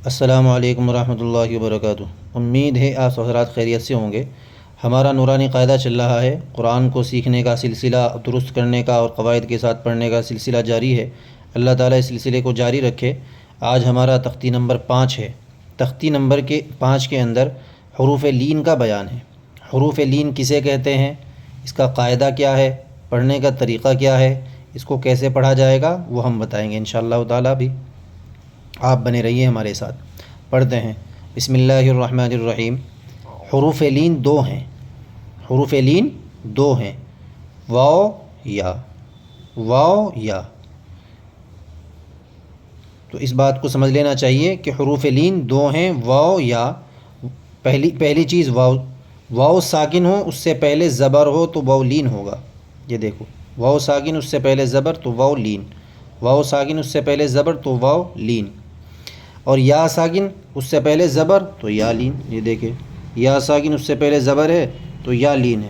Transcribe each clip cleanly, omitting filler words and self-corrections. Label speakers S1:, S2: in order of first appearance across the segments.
S1: السلام علیکم ورحمۃ اللہ وبرکاتہ۔ امید ہے آپ حضرات خیریت سے ہوں گے۔ ہمارا نورانی قاعدہ چل رہا ہے، قرآن کو سیکھنے کا سلسلہ، درست کرنے کا اور قواعد کے ساتھ پڑھنے کا سلسلہ جاری ہے۔ اللہ تعالیٰ اس سلسلے کو جاری رکھے۔ آج ہمارا تختی نمبر 5 ہے۔ تختی نمبر 5 کے اندر حروف لین کا بیان ہے۔ حروف لین کسے کہتے ہیں، اس کا قاعدہ کیا ہے، پڑھنے کا طریقہ کیا ہے، اس کو کیسے پڑھا جائے گا، وہ ہم بتائیں گے انشاءاللہ تعالیٰ بھی۔ آپ بنے رہیے ہمارے ساتھ۔ پڑھتے ہیں، بسم اللہ الرحمن الرحیم۔ حروف لین 2 ہیں، حروف لین 2 ہیں، واو یا، واو یا۔ تو اس بات کو سمجھ لینا چاہیے کہ حروف لین 2 ہیں، واو یا۔ پہلی چیز واو، واو ساکن ہو اس سے پہلے زبر ہو تو واو لین ہوگا۔ یہ دیکھو، واو ساکن اس سے پہلے زبر تو واو لین، واو ساکن اس سے پہلے زبر تو واو لین، اور یا ساکن اس سے پہلے زبر تو یا لین۔ یہ دیکھیں، یا ساکن اس سے پہلے زبر ہے تو یا لین ہے۔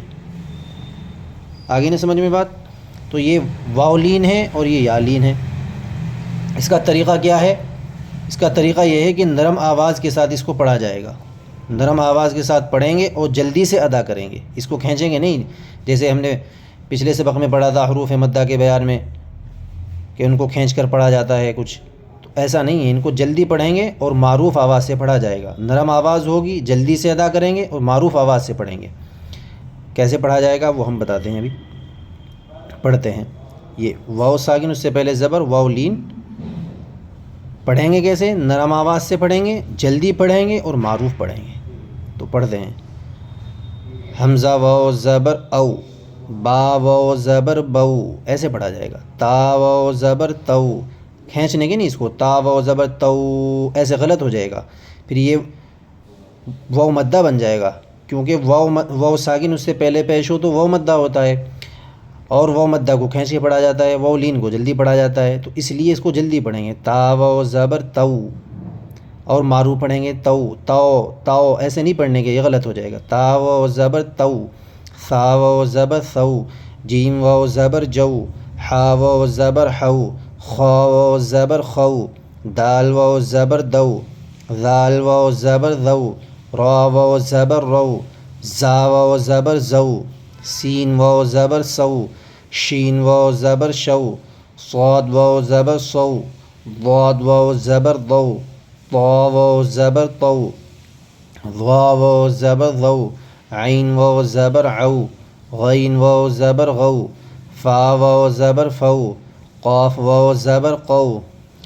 S1: آگے نہیں سمجھ میں بات؟ تو یہ واو لین ہے اور یہ یا لین ہے۔ اس کا طریقہ کیا ہے؟ اس کا طریقہ یہ ہے کہ نرم آواز کے ساتھ اس کو پڑھا جائے گا۔ نرم آواز کے ساتھ پڑھیں گے اور جلدی سے ادا کریں گے، اس کو کھینچیں گے نہیں، جیسے ہم نے پچھلے سبق میں پڑھا تھا حروف مدہ کے بیان میں کہ ان کو کھینچ کر پڑھا جاتا ہے کچھ، تو ایسا نہیں ہے۔ ان کو جلدی پڑھیں گے اور معروف آواز سے پڑھا جائے گا۔ نرم آواز ہوگی، جلدی سے ادا کریں گے اور معروف آواز سے پڑھیں گے۔ کیسے پڑھا جائے گا وہ ہم بتاتے ہیں ابھی۔ پڑھتے ہیں، یہ واو ساکن اس سے پہلے زبر، واو لین۔ پڑھیں گے کیسے؟ نرم آواز سے پڑھیں گے، جلدی پڑھیں گے اور معروف پڑھیں گے۔ تو پڑھتے ہیں، حمزہ واو زبر او، با واو زبر بو، ایسے پڑھا جائے گا۔ تا واو زبر تو، کھینچنے کے نہیں اس کو، تا واو زبر تو، ایسے غلط ہو جائے گا، پھر یہ واو مدہ بن جائے گا، کیونکہ واو ساکن اس سے پہلے پیش ہو تو واو مدہ ہوتا ہے، اور واو مدہ کو کھینچ کے پڑھا جاتا ہے، واو لین کو جلدی پڑھا جاتا ہے، تو اس لیے اس کو جلدی پڑھیں گے۔ تا واو زبر تو، اور معروف پڑھیں گے تو، تو تو، ایسے نہیں پڑھنے کے، یہ غلط ہو جائے گا۔ تا واو زبر تو، ثا واو زبر ثو، جیم واو زبر جو، حا واو زبر حو، خا واو زبر خو، دال واو زبر دو، ذال واو زبر ذو، را واو زبر رو، زا واو زبر زو، سین واو زبر سو، شین واو زبر شو، صاد واو زبر سو، ضاد واو زبر ضو، طا واو زبر طو، ظا واو زبر ظو، عین واو زبر عو، غین واو زبر غو، فا واو زبر فو، قاف واو زبر قو،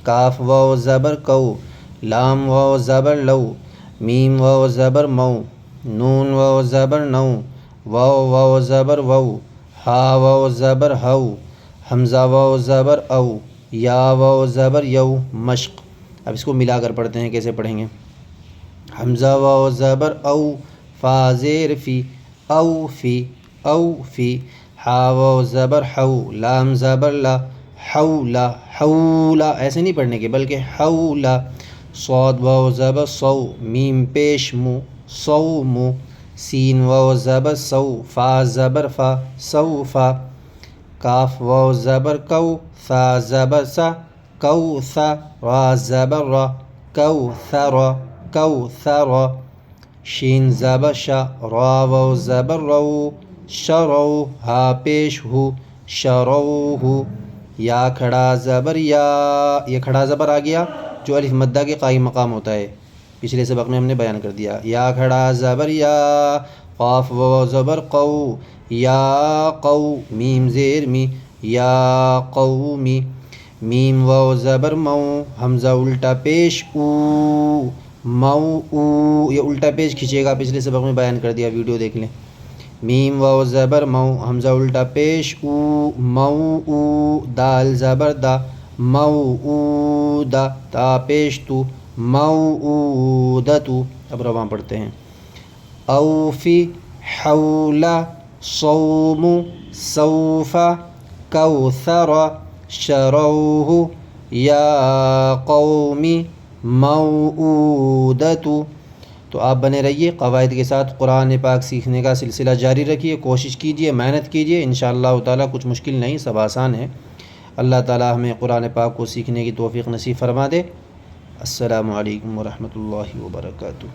S1: کاف واو زبر کو، لام واو زبر لو، میم واو زبر مو، نون واو زبر نو، واو واو زبر وو، ہا واو زبر ہو، حمزہ واو زبر او، یا واو زبر یو، مشق۔ اب اس کو ملا کر پڑھتے ہیں، کیسے پڑھیں گے؟ حمزہ واو زبر او، فا زیر فی، او فی، او فی، ہا واو زبر حو، لام زبر لا، حولا، حولا، ایسے نہیں پڑھنے کے بلکہ حولا، صاد واو زبر صو، میم پیش مو، صومو، سین واو زبر سو، فا زبر فا، سوفا، کاف واو زبر کو، ثا زبر سا، کوثا، را زبر را، کوثر، کوثر، شین زبر شا، را واو زبر رو، شرو، ہا پیش ہو، شروہ، یا کھڑا زبر یا، یہ کھڑا زبر آ گیا جو الف مدہ کے قائم مقام ہوتا ہے، پچھلے سبق میں ہم نے بیان کر دیا۔ یا کھڑا زبر یا، قاف واو زبر قو، یا قو، میم زیر می، یا قومی، میم واو زبر مو، حمزہ الٹا پیش او، مو او، یہ الٹا پیش کھینچے گا، پچھلے سبق میں بیان کر دیا، ویڈیو دیکھ لیں۔ میم واو زبر مو، حمزہ الٹا پیش او، مو او، دال زبر دا، مو او دا، تا پیش تو، موعودتو۔ اب رواں پڑھتے ہیں، اوفی، حولا، صوم، سوفا، کوثر، شروہ، یا قومی، موعودتو۔ تو آپ بنے رہیے، قواعد کے ساتھ قرآن پاک سیکھنے کا سلسلہ جاری رکھیے، کوشش کیجیے، محنت کیجیے، انشاءاللہ تعالیٰ کچھ مشکل نہیں، سب آسان ہے۔ اللہ تعالیٰ ہمیں قرآن پاک کو سیکھنے کی توفیق نصیب فرما دے۔ السلام علیکم ورحمۃ اللہ وبرکاتہ.